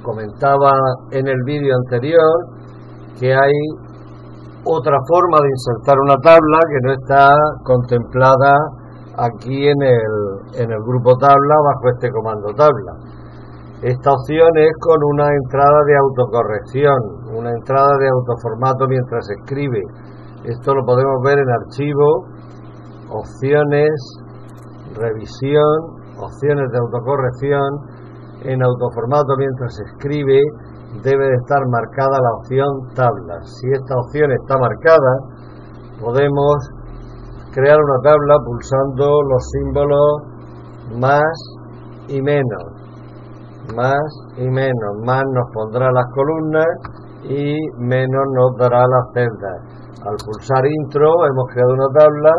Comentaba en el vídeo anterior que hay otra forma de insertar una tabla que no está contemplada aquí en el grupo tabla bajo este comando tabla. Esta opción es con una entrada de autocorrección, una entrada de autoformato mientras se escribe. Esto lo podemos ver en archivo, opciones, revisión, opciones de autocorrección. En autoformato mientras se escribe debe de estar marcada la opción tabla. Si esta opción está marcada, podemos crear una tabla pulsando los símbolos más y menos. Más y menos. Más nos pondrá las columnas y menos nos dará las celdas. Al pulsar intro hemos creado una tabla,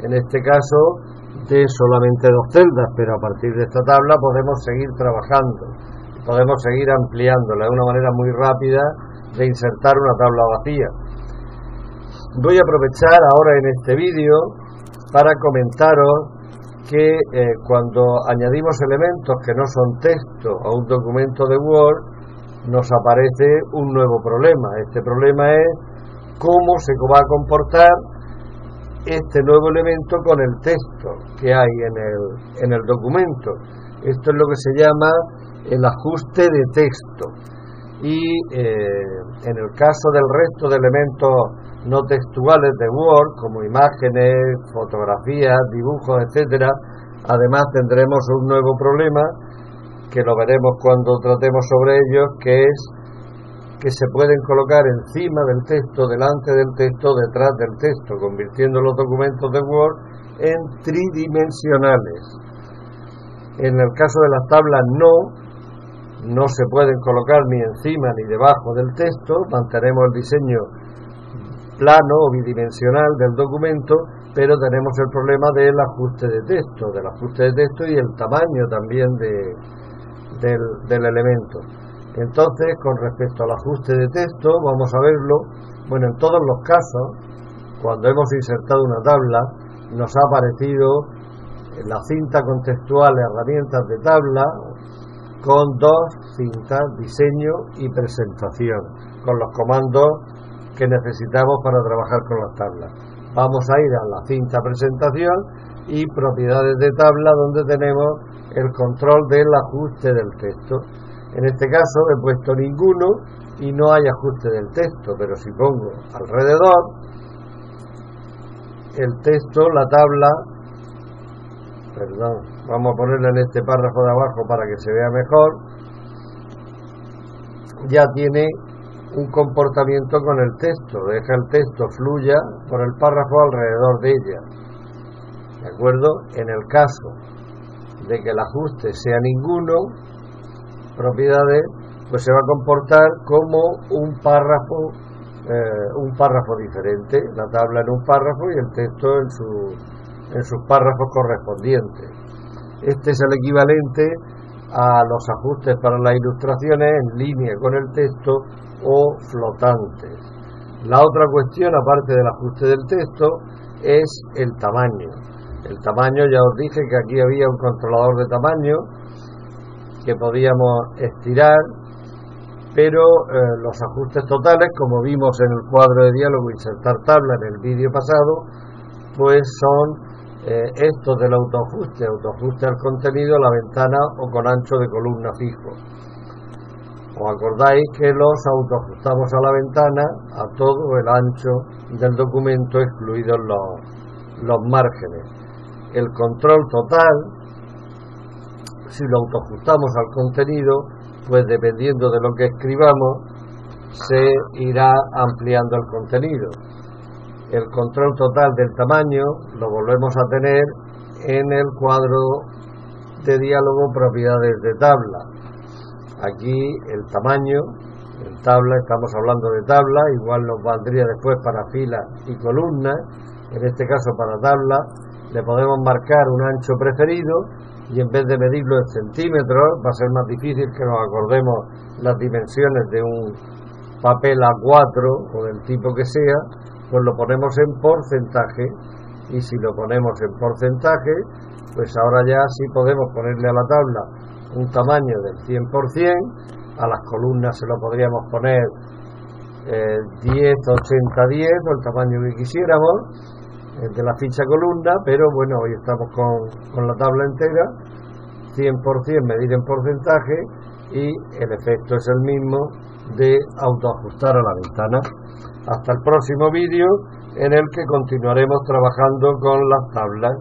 en este caso de solamente 2 celdas, pero a partir de esta tabla podemos seguir trabajando, podemos seguir ampliándola. Es una manera muy rápida de insertar una tabla vacía. Voy a aprovechar ahora en este vídeo para comentaros que cuando añadimos elementos que no son texto a un documento de Word, nos aparece un nuevo problema. Este problema es cómo se va a comportar este nuevo elemento con el texto que hay en el documento. Esto es lo que se llama el ajuste de texto. Y en el caso del resto de elementos no textuales de Word, como imágenes, fotografías, dibujos, etcétera, además tendremos un nuevo problema que lo veremos cuando tratemos sobre ellos, que es que se pueden colocar encima del texto, delante del texto, detrás del texto, convirtiendo los documentos de Word en tridimensionales. En el caso de las tablas no se pueden colocar ni encima ni debajo del texto. Mantenemos el diseño plano o bidimensional del documento, pero tenemos el problema del ajuste de texto, y el tamaño también del elemento. Entonces, con respecto al ajuste de texto, vamos a verlo. Bueno, en todos los casos, cuando hemos insertado una tabla, nos ha aparecido en la cinta contextual herramientas de tabla con 2 cintas, diseño y presentación, con los comandos que necesitamos para trabajar con las tablas. Vamos a ir a la cinta presentación y propiedades de tabla, donde tenemos el control del ajuste del texto. En este caso he puesto ninguno y no hay ajuste del texto, pero si pongo alrededor el texto, la tabla, vamos a ponerla en este párrafo de abajo para que se vea mejor, ya tiene un comportamiento con el texto, deja el texto fluya por el párrafo alrededor de ella. ¿De acuerdo? En el caso de que el ajuste sea ninguno, propiedades, pues se va a comportar como un párrafo diferente, la tabla en un párrafo y el texto en sus párrafos correspondientes. Este es el equivalente a los ajustes para las ilustraciones en línea con el texto o flotantes. La otra cuestión, aparte del ajuste del texto, es el tamaño. El tamaño, ya os dije que aquí había un controlador de tamaño que podíamos estirar, pero los ajustes totales, como vimos en el cuadro de diálogo insertar tabla en el vídeo pasado, pues son estos del autoajuste al contenido, la ventana o con ancho de columna fijo. ¿Os acordáis que los autoajustamos a la ventana a todo el ancho del documento, excluidos los márgenes? El control total, si lo autoajustamos al contenido, pues dependiendo de lo que escribamos, se irá ampliando el contenido. El control total del tamaño lo volvemos a tener en el cuadro de diálogo propiedades de tabla. Aquí el tamaño, en tabla, estamos hablando de tabla, igual nos valdría después para filas y columnas. En este caso para tabla le podemos marcar un ancho preferido y en vez de medirlo en centímetros, va a ser más difícil que nos acordemos las dimensiones de un papel A4 o del tipo que sea, pues lo ponemos en porcentaje, y si lo ponemos en porcentaje, pues ahora ya sí podemos ponerle a la tabla un tamaño del 100% A las columnas se lo podríamos poner 10, 80, 10 o el tamaño que quisiéramos de la ficha columna, pero bueno, hoy estamos con la tabla entera, 100% medir en porcentaje, y el efecto es el mismo de autoajustar a la ventana. Hasta el próximo vídeo, en el que continuaremos trabajando con las tablas.